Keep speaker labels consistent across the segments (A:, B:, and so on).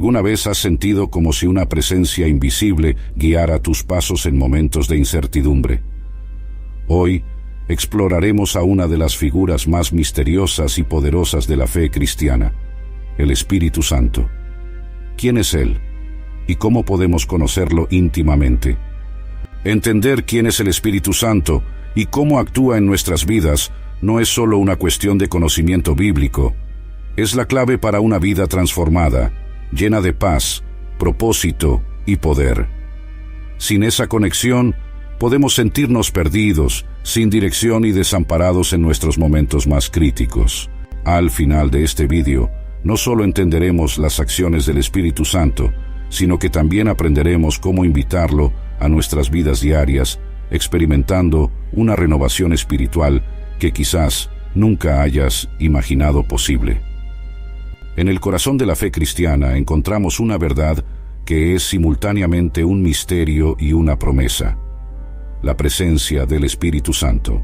A: ¿Alguna vez has sentido como si una presencia invisible guiara tus pasos en momentos de incertidumbre? Hoy exploraremos a una de las figuras más misteriosas y poderosas de la fe cristiana, el Espíritu Santo. ¿Quién es Él? ¿Y cómo podemos conocerlo íntimamente? Entender quién es el Espíritu Santo y cómo actúa en nuestras vidas no es solo una cuestión de conocimiento bíblico, es la clave para una vida transformada, llena de paz, propósito y poder. Sin esa conexión, podemos sentirnos perdidos, sin dirección y desamparados en nuestros momentos más críticos. Al final de este vídeo, no solo entenderemos las acciones del Espíritu Santo, sino que también aprenderemos cómo invitarlo a nuestras vidas diarias, experimentando una renovación espiritual que quizás nunca hayas imaginado posible. En el corazón de la fe cristiana encontramos una verdad que es simultáneamente un misterio y una promesa: la presencia del Espíritu Santo.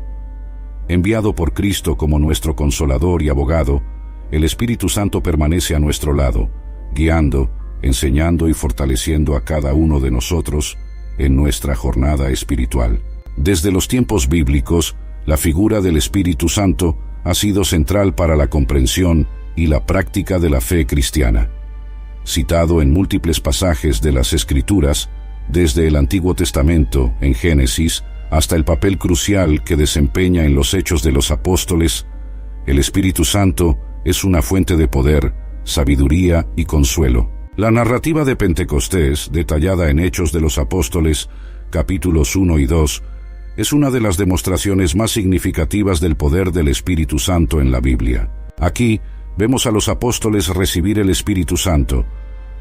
A: Enviado por Cristo como nuestro consolador y abogado, el Espíritu Santo permanece a nuestro lado, guiando, enseñando y fortaleciendo a cada uno de nosotros en nuestra jornada espiritual. Desde los tiempos bíblicos, la figura del Espíritu Santo ha sido central para la comprensión y la práctica de la fe cristiana. Citado en múltiples pasajes de las Escrituras, desde el Antiguo Testamento, en Génesis, hasta el papel crucial que desempeña en los Hechos de los Apóstoles, el Espíritu Santo es una fuente de poder, sabiduría y consuelo. La narrativa de Pentecostés, detallada en Hechos de los Apóstoles, capítulos 1 y 2, es una de las demostraciones más significativas del poder del Espíritu Santo en la Biblia. Aquí vemos a los apóstoles recibir el Espíritu Santo,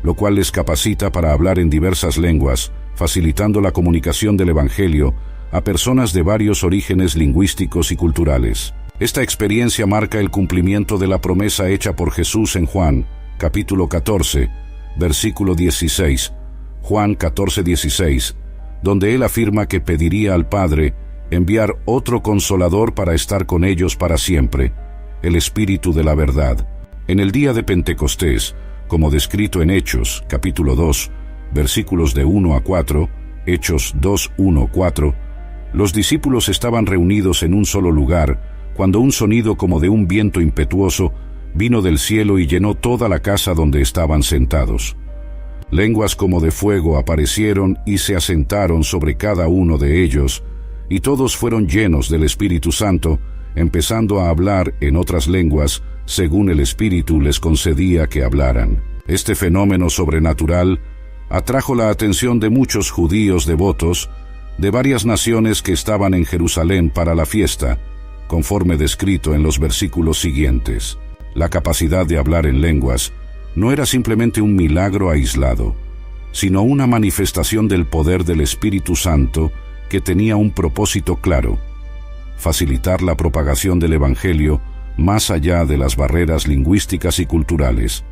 A: lo cual les capacita para hablar en diversas lenguas, facilitando la comunicación del Evangelio a personas de varios orígenes lingüísticos y culturales. Esta experiencia marca el cumplimiento de la promesa hecha por Jesús en Juan, capítulo 14, versículo 16, Juan 14:16, donde Él afirma que pediría al Padre enviar otro Consolador para estar con ellos para siempre, el Espíritu de la verdad. En el día de Pentecostés, como descrito en Hechos, capítulo 2, versículos de 1 a 4, Hechos 2, 1, 4, los discípulos estaban reunidos en un solo lugar, cuando un sonido como de un viento impetuoso vino del cielo y llenó toda la casa donde estaban sentados. Lenguas como de fuego aparecieron y se asentaron sobre cada uno de ellos, y todos fueron llenos del Espíritu Santo, empezando a hablar en otras lenguas, según el Espíritu les concedía que hablaran. Este fenómeno sobrenatural atrajo la atención de muchos judíos devotos de varias naciones que estaban en Jerusalén para la fiesta, conforme descrito en los versículos siguientes. La capacidad de hablar en lenguas no era simplemente un milagro aislado, sino una manifestación del poder del Espíritu Santo que tenía un propósito claro: facilitar la propagación del Evangelio más allá de las barreras lingüísticas y culturales.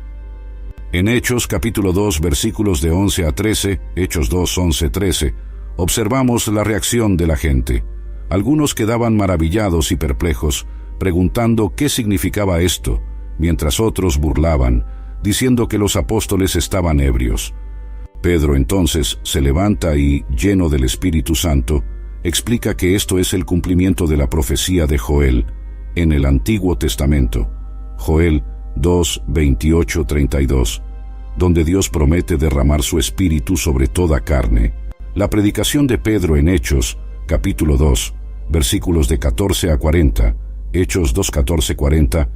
A: En Hechos capítulo 2 versículos de 11 a 13, Hechos 2, 11, 13, observamos la reacción de la gente. Algunos quedaban maravillados y perplejos, preguntando qué significaba esto, mientras otros burlaban, diciendo que los apóstoles estaban ebrios. Pedro entonces se levanta y, lleno del Espíritu Santo, explica que esto es el cumplimiento de la profecía de Joel en el Antiguo Testamento, Joel 2, 28, 32, donde Dios promete derramar su Espíritu sobre toda carne. La predicación de Pedro en Hechos, capítulo 2, versículos de 14 a 40, Hechos 2, 14, 40,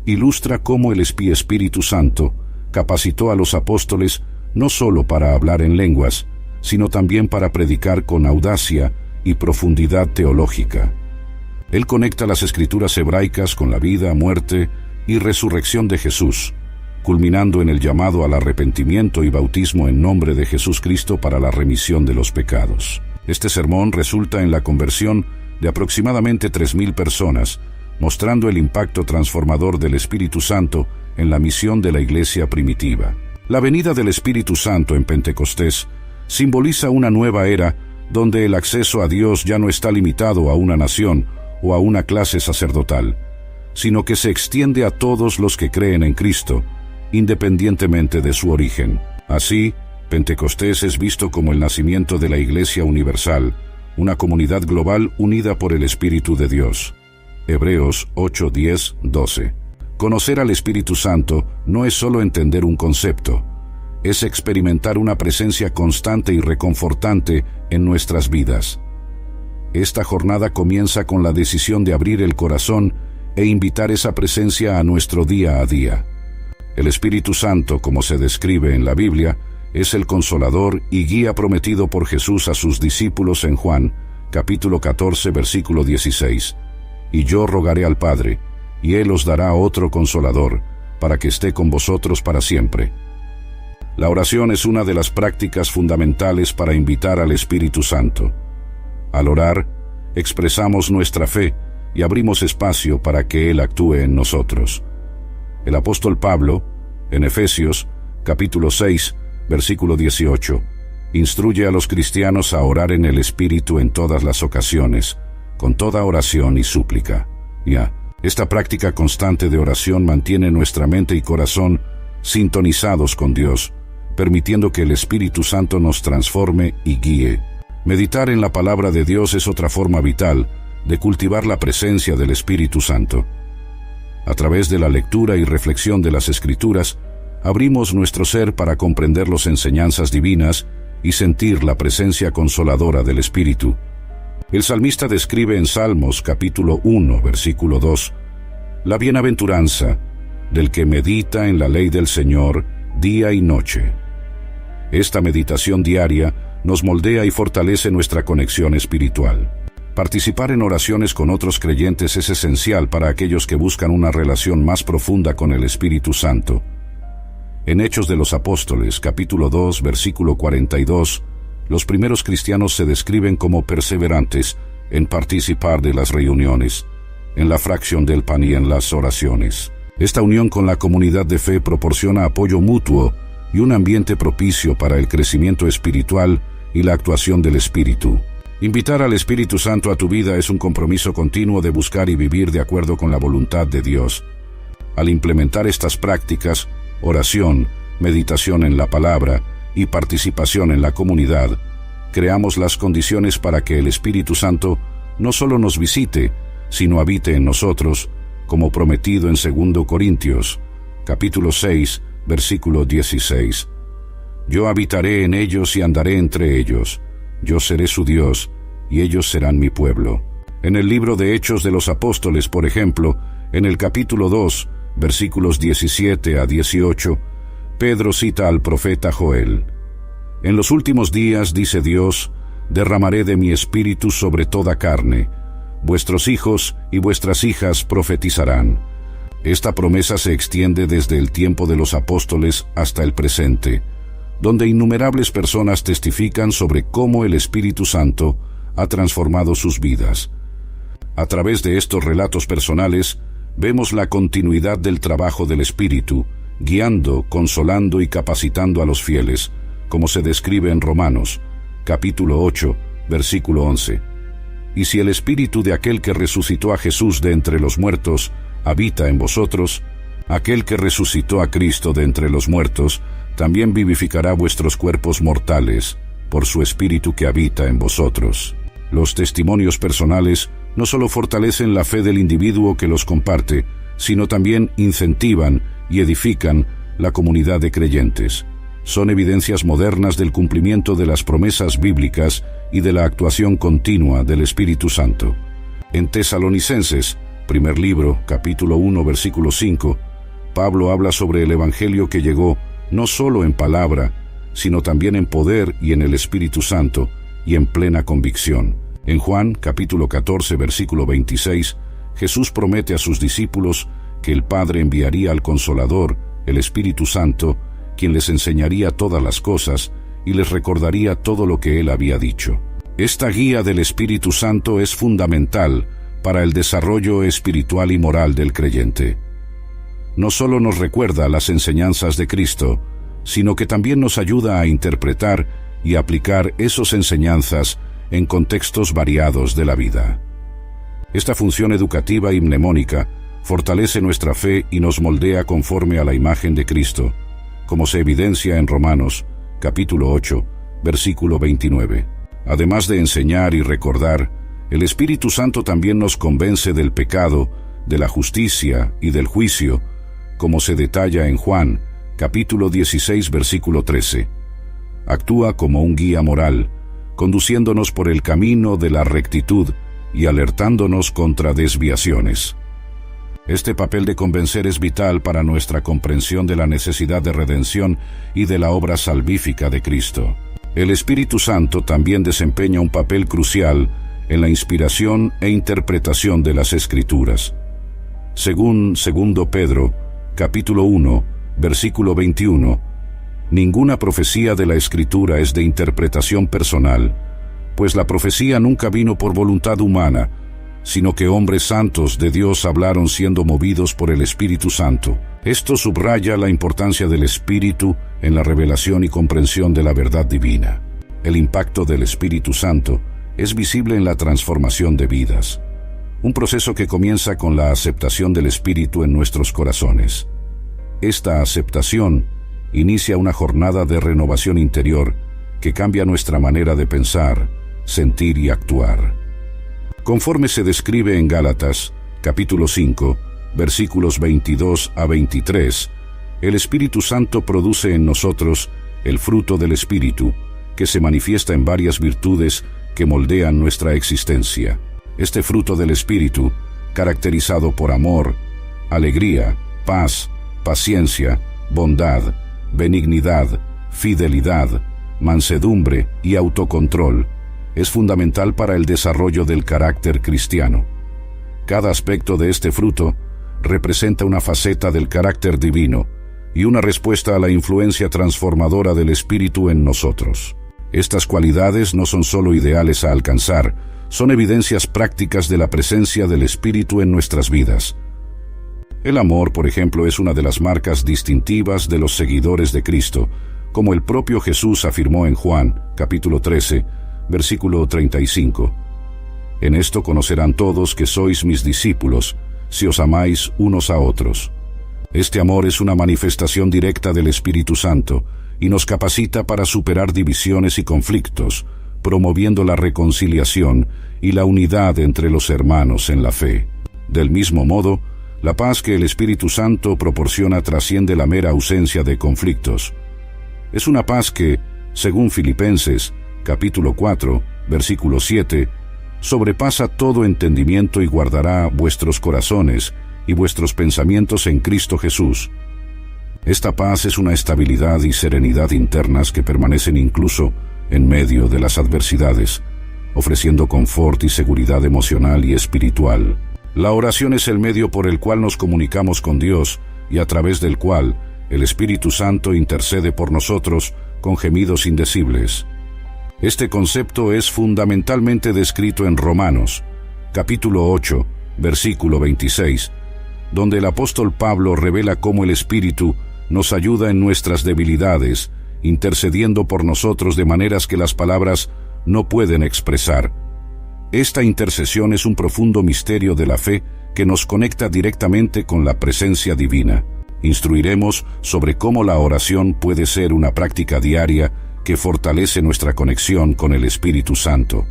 A: ilustra cómo el Espíritu Santo capacitó a los apóstoles no solo para hablar en lenguas, sino también para predicar con audacia y profundidad teológica. Él conecta las escrituras hebraicas con la vida, muerte y resurrección de Jesús, culminando en el llamado al arrepentimiento y bautismo en nombre de Jesús Cristo para la remisión de los pecados. Este sermón resulta en la conversión de aproximadamente 3,000 personas, mostrando el impacto transformador del Espíritu Santo en la misión de la iglesia primitiva. La venida del Espíritu Santo en Pentecostés simboliza una nueva era donde el acceso a Dios ya no está limitado a una nación o a una clase sacerdotal, sino que se extiende a todos los que creen en Cristo independientemente de su origen. Así, Pentecostés es visto como el nacimiento de la Iglesia Universal, una comunidad global unida por el Espíritu de Dios. Hebreos 8, 10, 12. Conocer al Espíritu Santo no es solo entender un concepto, es experimentar una presencia constante y reconfortante en nuestras vidas. Esta jornada comienza con la decisión de abrir el corazón e invitar esa presencia a nuestro día a día. El Espíritu Santo, como se describe en la Biblia, es el consolador y guía prometido por Jesús a sus discípulos en Juan, capítulo 14, versículo 16. Y yo rogaré al Padre, y Él os dará otro consolador, para que esté con vosotros para siempre. La oración es una de las prácticas fundamentales para invitar al Espíritu Santo. Al orar, expresamos nuestra fe y abrimos espacio para que Él actúe en nosotros. El apóstol Pablo, en Efesios, capítulo 6, versículo 18, instruye a los cristianos a orar en el Espíritu en todas las ocasiones, con toda oración y súplica. Esta práctica constante de oración mantiene nuestra mente y corazón sintonizados con Dios, permitiendo que el Espíritu Santo nos transforme y guíe. Meditar en la palabra de Dios es otra forma vital de cultivar la presencia del Espíritu Santo. A través de la lectura y reflexión de las Escrituras, abrimos nuestro ser para comprender las enseñanzas divinas y sentir la presencia consoladora del Espíritu. El salmista describe en Salmos capítulo 1, versículo 2, la bienaventuranza del que medita en la ley del Señor día y noche. Esta meditación diaria nos moldea y fortalece nuestra conexión espiritual. Participar en oraciones con otros creyentes es esencial para aquellos que buscan una relación más profunda con el Espíritu Santo. En Hechos de los Apóstoles, capítulo 2, versículo 42, los primeros cristianos se describen como perseverantes en participar de las reuniones, en la fracción del pan y en las oraciones. Esta unión con la comunidad de fe proporciona apoyo mutuo y un ambiente propicio para el crecimiento espiritual y la actuación del Espíritu. Invitar al Espíritu Santo a tu vida es un compromiso continuo de buscar y vivir de acuerdo con la voluntad de Dios. Al implementar estas prácticas, oración, meditación en la palabra y participación en la comunidad, creamos las condiciones para que el Espíritu Santo no solo nos visite, sino habite en nosotros, como prometido en 2 Corintios, capítulo 6, versículo 16. Yo habitaré en ellos y andaré entre ellos. Yo seré su Dios, y ellos serán mi pueblo. En el libro de Hechos de los Apóstoles, por ejemplo, en el capítulo 2, versículos 17 a 18, Pedro cita al profeta Joel. En los últimos días, dice Dios, derramaré de mi espíritu sobre toda carne. Vuestros hijos y vuestras hijas profetizarán. Esta promesa se extiende desde el tiempo de los apóstoles hasta el presente, donde innumerables personas testifican sobre cómo el Espíritu Santo ha transformado sus vidas. A través de estos relatos personales, vemos la continuidad del trabajo del Espíritu, guiando, consolando y capacitando a los fieles, como se describe en Romanos, capítulo 8, versículo 11. Y si el Espíritu de aquel que resucitó a Jesús de entre los muertos habita en vosotros, aquel que resucitó a Cristo de entre los muertos también vivificará vuestros cuerpos mortales por su Espíritu que habita en vosotros. Los testimonios personales no solo fortalecen la fe del individuo que los comparte, sino también incentivan y edifican la comunidad de creyentes. Son evidencias modernas del cumplimiento de las promesas bíblicas y de la actuación continua del Espíritu Santo. En Tesalonicenses, primer libro, capítulo 1, versículo 5, Pablo habla sobre el Evangelio que llegó no solo en palabra, sino también en poder y en el Espíritu Santo, y en plena convicción. En Juan, capítulo 14, versículo 26, Jesús promete a sus discípulos que el Padre enviaría al Consolador, el Espíritu Santo, quien les enseñaría todas las cosas y les recordaría todo lo que Él había dicho. Esta guía del Espíritu Santo es fundamental para el desarrollo espiritual y moral del creyente. No solo nos recuerda las enseñanzas de Cristo, sino que también nos ayuda a interpretar y aplicar esas enseñanzas en contextos variados de la vida. Esta función educativa y mnemónica fortalece nuestra fe y nos moldea conforme a la imagen de Cristo, como se evidencia en Romanos, capítulo 8, versículo 29. Además de enseñar y recordar, el Espíritu Santo también nos convence del pecado, de la justicia y del juicio, como se detalla en Juan, capítulo 16, versículo 13. Actúa como un guía moral, conduciéndonos por el camino de la rectitud y alertándonos contra desviaciones. Este papel de convencer es vital para nuestra comprensión de la necesidad de redención y de la obra salvífica de Cristo. El Espíritu Santo también desempeña un papel crucial en la inspiración e interpretación de las Escrituras. Según 2 Pedro, capítulo 1, versículo 21, ninguna profecía de la Escritura es de interpretación personal, pues la profecía nunca vino por voluntad humana, sino que hombres santos de Dios hablaron siendo movidos por el Espíritu Santo. Esto subraya la importancia del Espíritu en la revelación y comprensión de la verdad divina. El impacto del Espíritu Santo es visible en la transformación de vidas, un proceso que comienza con la aceptación del Espíritu en nuestros corazones. Esta aceptación inicia una jornada de renovación interior que cambia nuestra manera de pensar, sentir y actuar. Conforme se describe en Gálatas, capítulo 5, versículos 22 a 23, el Espíritu Santo produce en nosotros el fruto del Espíritu, que se manifiesta en varias virtudes que moldean nuestra existencia. Este fruto del Espíritu, caracterizado por amor, alegría, paz, paciencia, bondad, benignidad, fidelidad, mansedumbre y autocontrol, es fundamental para el desarrollo del carácter cristiano. Cada aspecto de este fruto representa una faceta del carácter divino y una respuesta a la influencia transformadora del Espíritu en nosotros. Estas cualidades no son solo ideales a alcanzar, son evidencias prácticas de la presencia del Espíritu en nuestras vidas. El amor, por ejemplo, es una de las marcas distintivas de los seguidores de Cristo, como el propio Jesús afirmó en Juan, capítulo 13, versículo 35. En esto conocerán todos que sois mis discípulos, si os amáis unos a otros. Este amor es una manifestación directa del Espíritu Santo y nos capacita para superar divisiones y conflictos, promoviendo la reconciliación y la unidad entre los hermanos en la fe. Del mismo modo, la paz que el Espíritu Santo proporciona trasciende la mera ausencia de conflictos. Es una paz que, según Filipenses, capítulo 4, versículo 7, sobrepasa todo entendimiento y guardará vuestros corazones y vuestros pensamientos en Cristo Jesús. Esta paz es una estabilidad y serenidad internas que permanecen incluso en medio de las adversidades, ofreciendo confort y seguridad emocional y espiritual. La oración es el medio por el cual nos comunicamos con Dios y a través del cual el Espíritu Santo intercede por nosotros con gemidos indecibles. Este concepto es fundamentalmente descrito en Romanos, capítulo 8, versículo 26, donde el apóstol Pablo revela cómo el Espíritu nos ayuda en nuestras debilidades, intercediendo por nosotros de maneras que las palabras no pueden expresar. Esta intercesión es un profundo misterio de la fe que nos conecta directamente con la presencia divina. Instruiremos sobre cómo la oración puede ser una práctica diaria que fortalece nuestra conexión con el Espíritu Santo.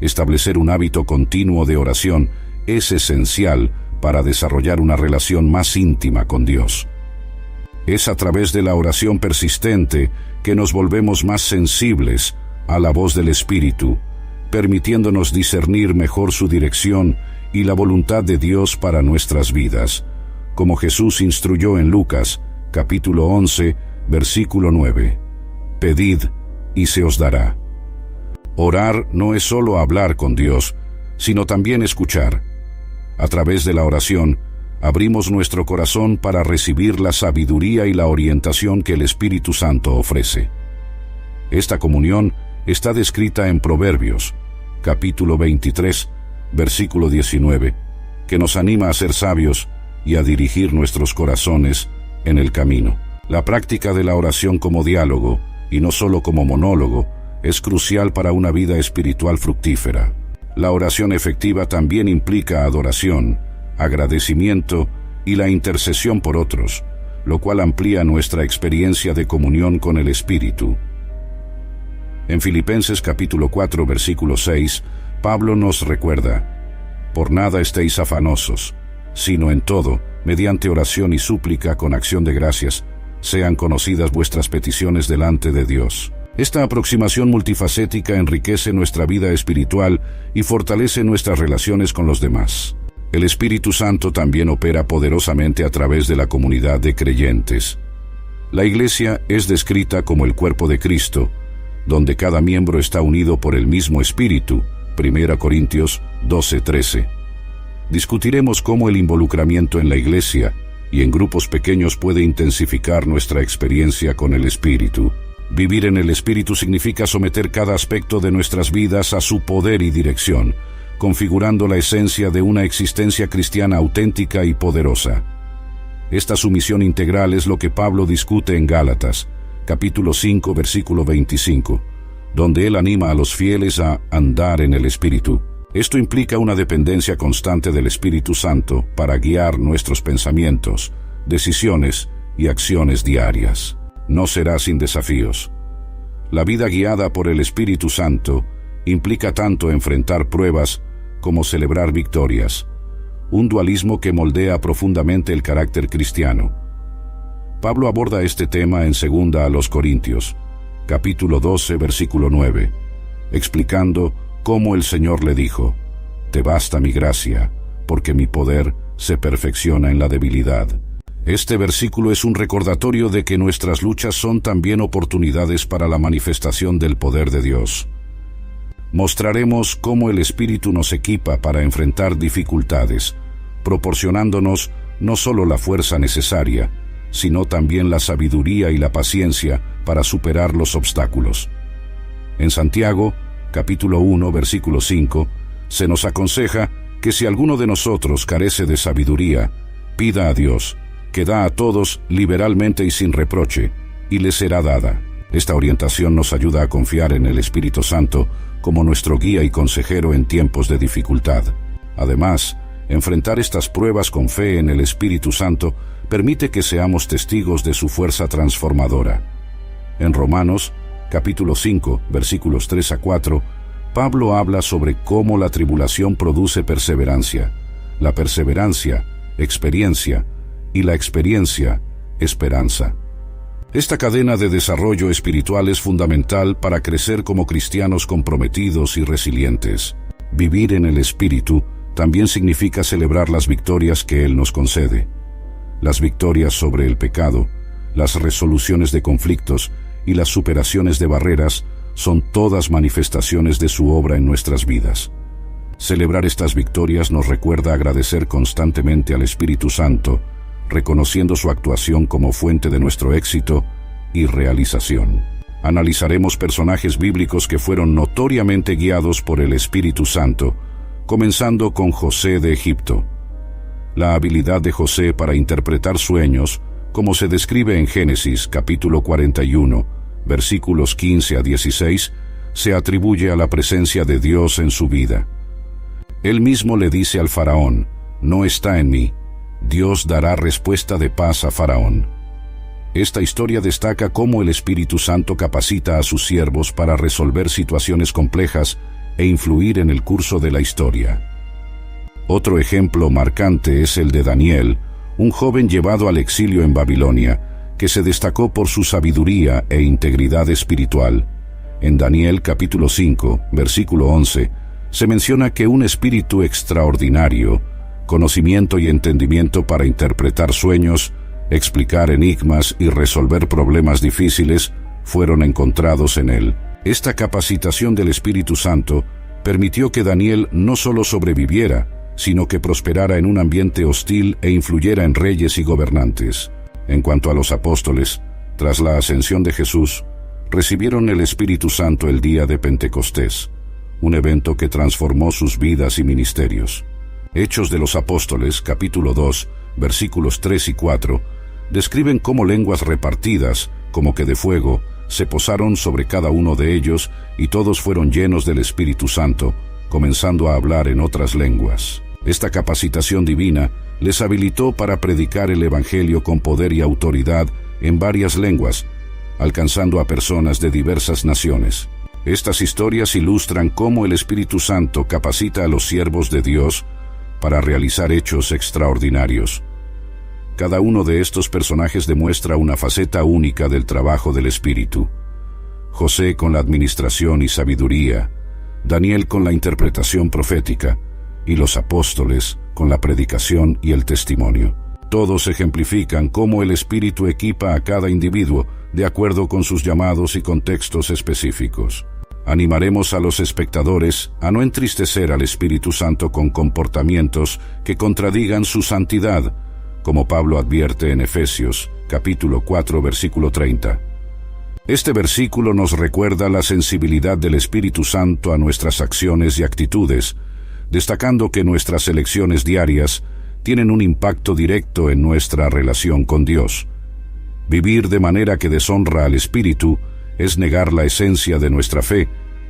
A: Establecer un hábito continuo de oración es esencial para desarrollar una relación más íntima con Dios. Es a través de la oración persistente que nos volvemos más sensibles a la voz del Espíritu, permitiéndonos discernir mejor su dirección y la voluntad de Dios para nuestras vidas, como Jesús instruyó en Lucas, capítulo 11, versículo 9. Pedid y se os dará. Orar no es solo hablar con Dios, sino también escuchar. A través de la oración, abrimos nuestro corazón para recibir la sabiduría y la orientación que el Espíritu Santo ofrece. Esta comunión está descrita en Proverbios, capítulo 23, versículo 19, que nos anima a ser sabios y a dirigir nuestros corazones en el camino. La práctica de la oración como diálogo, y no solo como monólogo, es crucial para una vida espiritual fructífera. La oración efectiva también implica adoración, agradecimiento y la intercesión por otros, lo cual amplía nuestra experiencia de comunión con el Espíritu. En Filipenses capítulo 4, versículo 6, Pablo nos recuerda: «Por nada estéis afanosos, sino en todo, mediante oración y súplica con acción de gracias, sean conocidas vuestras peticiones delante de Dios». Esta aproximación multifacética enriquece nuestra vida espiritual y fortalece nuestras relaciones con los demás. El Espíritu Santo también opera poderosamente a través de la comunidad de creyentes. La Iglesia es descrita como el cuerpo de Cristo, donde cada miembro está unido por el mismo Espíritu. 1 Corintios 12:13. Discutiremos cómo el involucramiento en la Iglesia y en grupos pequeños puede intensificar nuestra experiencia con el Espíritu. Vivir en el Espíritu significa someter cada aspecto de nuestras vidas a su poder y dirección, configurando la esencia de una existencia cristiana auténtica y poderosa. Esta sumisión integral es lo que Pablo discute en Gálatas, capítulo 5, versículo 25, donde él anima a los fieles a andar en el Espíritu. Esto implica una dependencia constante del Espíritu Santo para guiar nuestros pensamientos, decisiones y acciones diarias. No será sin desafíos. La vida guiada por el Espíritu Santo implica tanto enfrentar pruebas como celebrar victorias, un dualismo que moldea profundamente el carácter cristiano. Pablo aborda este tema en 2 a los Corintios, capítulo 12, versículo 9, explicando cómo el Señor le dijo: «Te basta mi gracia, porque mi poder se perfecciona en la debilidad». Este versículo es un recordatorio de que nuestras luchas son también oportunidades para la manifestación del poder de Dios. Mostraremos cómo el Espíritu nos equipa para enfrentar dificultades, proporcionándonos no solo la fuerza necesaria, sino también la sabiduría y la paciencia para superar los obstáculos. En Santiago, capítulo 1, versículo 5, se nos aconseja que si alguno de nosotros carece de sabiduría, pida a Dios, que da a todos liberalmente y sin reproche, y le será dada. Esta orientación nos ayuda a confiar en el Espíritu Santo como nuestro guía y consejero en tiempos de dificultad. Además, enfrentar estas pruebas con fe en el Espíritu Santo permite que seamos testigos de su fuerza transformadora. En Romanos, capítulo 5, versículos 3 a 4, Pablo habla sobre cómo la tribulación produce perseverancia, la perseverancia, experiencia, y la experiencia, esperanza. Esta cadena de desarrollo espiritual es fundamental para crecer como cristianos comprometidos y resilientes. Vivir en el Espíritu también significa celebrar las victorias que Él nos concede. Las victorias sobre el pecado, las resoluciones de conflictos y las superaciones de barreras son todas manifestaciones de su obra en nuestras vidas. Celebrar estas victorias nos recuerda agradecer constantemente al Espíritu Santo, reconociendo su actuación como fuente de nuestro éxito y realización. Analizaremos personajes bíblicos que fueron notoriamente guiados por el Espíritu Santo, comenzando con José de Egipto. La habilidad de José para interpretar sueños, como se describe en Génesis capítulo 41, versículos 15 a 16, se atribuye a la presencia de Dios en su vida. Él mismo le dice al faraón: «No está en mí». Dios dará respuesta de paz a Faraón. Esta historia destaca cómo el Espíritu Santo capacita a sus siervos para resolver situaciones complejas e influir en el curso de la historia. Otro ejemplo marcante es el de Daniel, un joven llevado al exilio en Babilonia, que se destacó por su sabiduría e integridad espiritual. En Daniel capítulo 5, versículo 11, se menciona que un espíritu extraordinario, conocimiento y entendimiento para interpretar sueños, explicar enigmas y resolver problemas difíciles fueron encontrados en él. Esta capacitación del Espíritu Santo permitió que Daniel no solo sobreviviera, sino que prosperara en un ambiente hostil e influyera en reyes y gobernantes. En cuanto a los apóstoles, tras la ascensión de Jesús, recibieron el Espíritu Santo el día de Pentecostés, un evento que transformó sus vidas y ministerios. Hechos de los Apóstoles, capítulo 2, versículos 3 y 4, describen cómo lenguas repartidas, como que de fuego, se posaron sobre cada uno de ellos y todos fueron llenos del Espíritu Santo, comenzando a hablar en otras lenguas. Esta capacitación divina les habilitó para predicar el Evangelio con poder y autoridad en varias lenguas, alcanzando a personas de diversas naciones. Estas historias ilustran cómo el Espíritu Santo capacita a los siervos de Dios para realizar hechos extraordinarios. Cada uno de estos personajes demuestra una faceta única del trabajo del Espíritu. José con la administración y sabiduría, Daniel con la interpretación profética, y los apóstoles con la predicación y el testimonio. Todos ejemplifican cómo el Espíritu equipa a cada individuo de acuerdo con sus llamados y contextos específicos. Animaremos a los espectadores a no entristecer al Espíritu Santo con comportamientos que contradigan su santidad, como Pablo advierte en Efesios, capítulo 4, versículo 30. Este versículo nos recuerda la sensibilidad del Espíritu Santo a nuestras acciones y actitudes, destacando que nuestras elecciones diarias tienen un impacto directo en nuestra relación con Dios. Vivir de manera que deshonra al Espíritu es negar la esencia de nuestra fe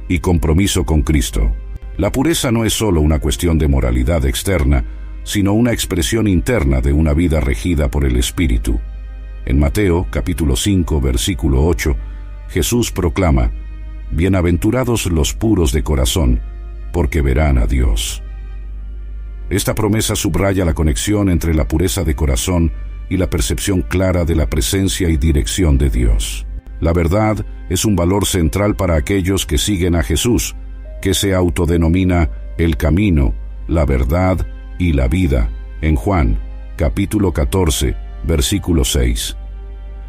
A: y compromiso con Cristo. La pureza no es solo una cuestión de moralidad externa, sino una expresión interna de una vida regida por el Espíritu. En Mateo, capítulo 5, versículo 8, Jesús proclama: «Bienaventurados los puros de corazón, porque verán a Dios». Esta promesa subraya la conexión entre la pureza de corazón y la percepción clara de la presencia y dirección de Dios. La verdad es un valor central para aquellos que siguen a Jesús, que se autodenomina el camino, la verdad y la vida, en Juan, capítulo 14, versículo 6.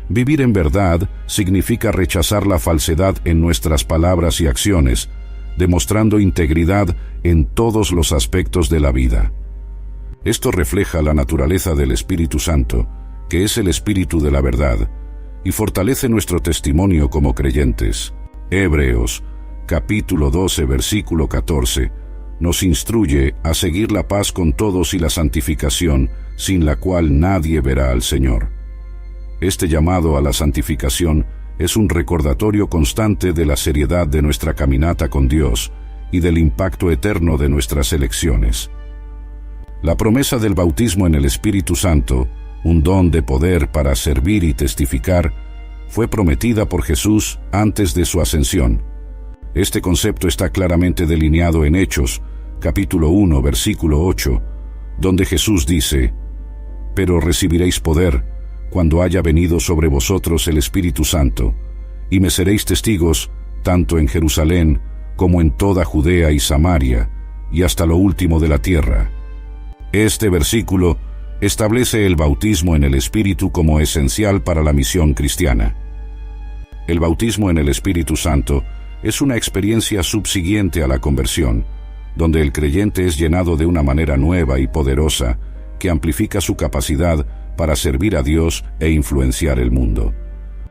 A: Vivir en verdad significa rechazar la falsedad en nuestras palabras y acciones, demostrando integridad en todos los aspectos de la vida. Esto refleja la naturaleza del Espíritu Santo, que es el Espíritu de la verdad, y fortalece nuestro testimonio como creyentes. Hebreos, capítulo 12, versículo 14, nos instruye a seguir la paz con todos y la santificación, sin la cual nadie verá al Señor. Este llamado a la santificación es un recordatorio constante de la seriedad de nuestra caminata con Dios y del impacto eterno de nuestras elecciones. La promesa del bautismo en el Espíritu Santo, un don de poder para servir y testificar, fue prometida por Jesús antes de su ascensión. Este concepto está claramente delineado en Hechos, capítulo 1, versículo 8, donde Jesús dice: «Pero recibiréis poder cuando haya venido sobre vosotros el Espíritu Santo, y me seréis testigos tanto en Jerusalén como en toda Judea y Samaria, y hasta lo último de la tierra». Este versículo establece el bautismo en el Espíritu como esencial para la misión cristiana. El bautismo en el Espíritu Santo es una experiencia subsiguiente a la conversión, donde el creyente es llenado de una manera nueva y poderosa que amplifica su capacidad para servir a Dios e influenciar el mundo.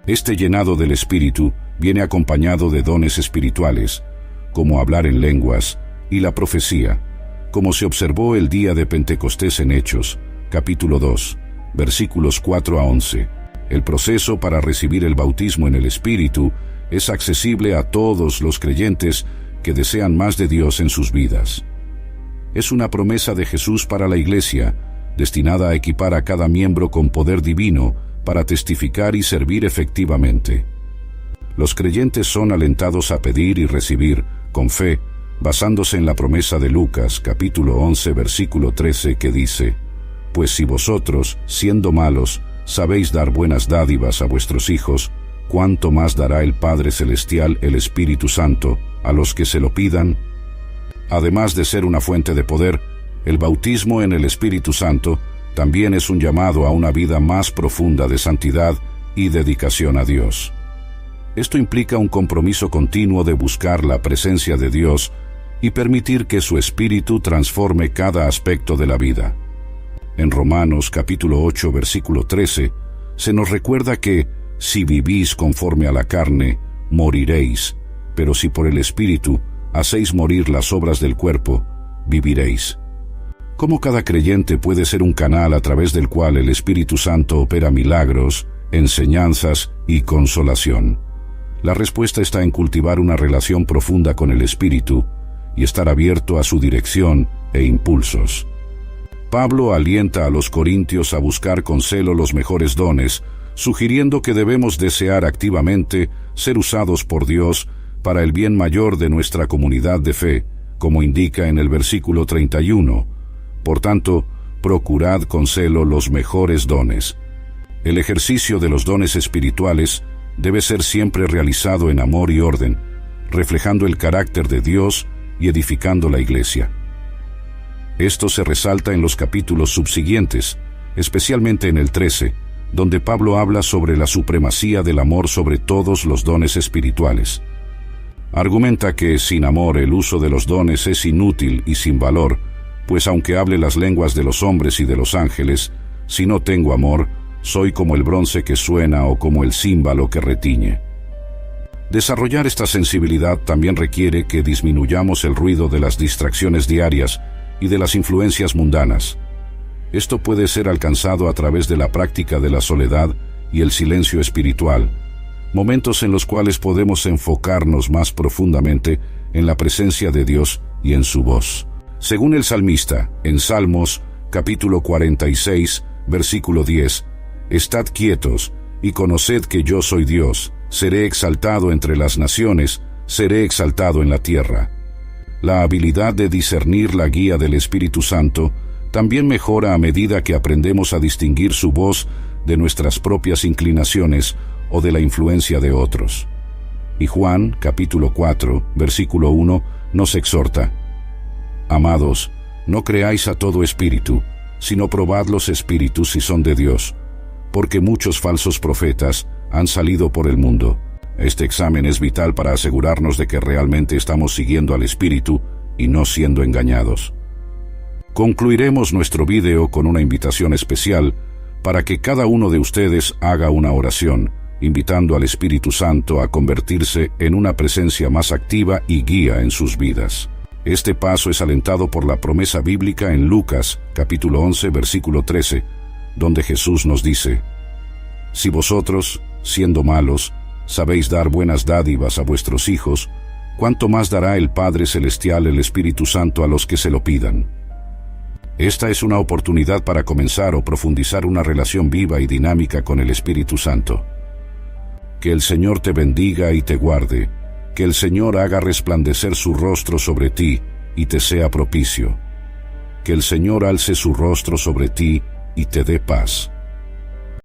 A: Este llenado del Espíritu viene acompañado de dones espirituales, como hablar en lenguas y la profecía, como se observó el día de Pentecostés en Hechos, capítulo 2, versículos 4 a 11. El proceso para recibir el bautismo en el Espíritu es accesible a todos los creyentes que desean más de Dios en sus vidas. Es una promesa de Jesús para la Iglesia, destinada a equipar a cada miembro con poder divino para testificar y servir efectivamente. Los creyentes son alentados a pedir y recibir, con fe, basándose en la promesa de Lucas, capítulo 11, versículo 13, que dice: «Pues si vosotros, siendo malos, sabéis dar buenas dádivas a vuestros hijos, ¿cuánto más dará el Padre Celestial el Espíritu Santo a los que se lo pidan?» Además de ser una fuente de poder, el bautismo en el Espíritu Santo también es un llamado a una vida más profunda de santidad y dedicación a Dios. Esto implica un compromiso continuo de buscar la presencia de Dios y permitir que su Espíritu transforme cada aspecto de la vida. En Romanos capítulo 8, versículo 13, se nos recuerda que si vivís conforme a la carne, moriréis, pero si por el Espíritu hacéis morir las obras del cuerpo, viviréis. ¿Cómo cada creyente puede ser un canal a través del cual el Espíritu Santo opera milagros, enseñanzas y consolación? La respuesta está en cultivar una relación profunda con el Espíritu y estar abierto a su dirección e impulsos. Pablo alienta a los corintios a buscar con celo los mejores dones, sugiriendo que debemos desear activamente ser usados por Dios para el bien mayor de nuestra comunidad de fe, como indica en el versículo 31. Por tanto, procurad con celo los mejores dones. El ejercicio de los dones espirituales debe ser siempre realizado en amor y orden, reflejando el carácter de Dios y edificando la Iglesia. Esto se resalta en los capítulos subsiguientes, especialmente en el 13, donde Pablo habla sobre la supremacía del amor sobre todos los dones espirituales. Argumenta que sin amor el uso de los dones es inútil y sin valor, pues aunque hable las lenguas de los hombres y de los ángeles, si no tengo amor, soy como el bronce que suena o como el címbalo que retiñe. Desarrollar esta sensibilidad también requiere que disminuyamos el ruido de las distracciones diarias y de las influencias mundanas. Esto puede ser alcanzado a través de la práctica de la soledad y el silencio espiritual, momentos en los cuales podemos enfocarnos más profundamente en la presencia de Dios y en su voz. Según el salmista, en Salmos, capítulo 46, versículo 10, «Estad quietos y conoced que yo soy Dios, seré exaltado entre las naciones, seré exaltado en la tierra». La habilidad de discernir la guía del Espíritu Santo también mejora a medida que aprendemos a distinguir su voz de nuestras propias inclinaciones o de la influencia de otros. Y Juan, capítulo 4, versículo 1, nos exhorta: «Amados, no creáis a todo espíritu, sino probad los espíritus si son de Dios, porque muchos falsos profetas han salido por el mundo». Este examen es vital para asegurarnos de que realmente estamos siguiendo al Espíritu y no siendo engañados. Concluiremos nuestro video con una invitación especial para que cada uno de ustedes haga una oración, invitando al Espíritu Santo a convertirse en una presencia más activa y guía en sus vidas. Este paso es alentado por la promesa bíblica en Lucas, capítulo 11, versículo 13, donde Jesús nos dice: «Si vosotros, siendo malos, sabéis dar buenas dádivas a vuestros hijos, ¿cuánto más dará el Padre Celestial el Espíritu Santo a los que se lo pidan?». Esta es una oportunidad para comenzar o profundizar una relación viva y dinámica con el Espíritu Santo. Que el Señor te bendiga y te guarde, que el Señor haga resplandecer su rostro sobre ti y te sea propicio, que el Señor alce su rostro sobre ti y te dé paz.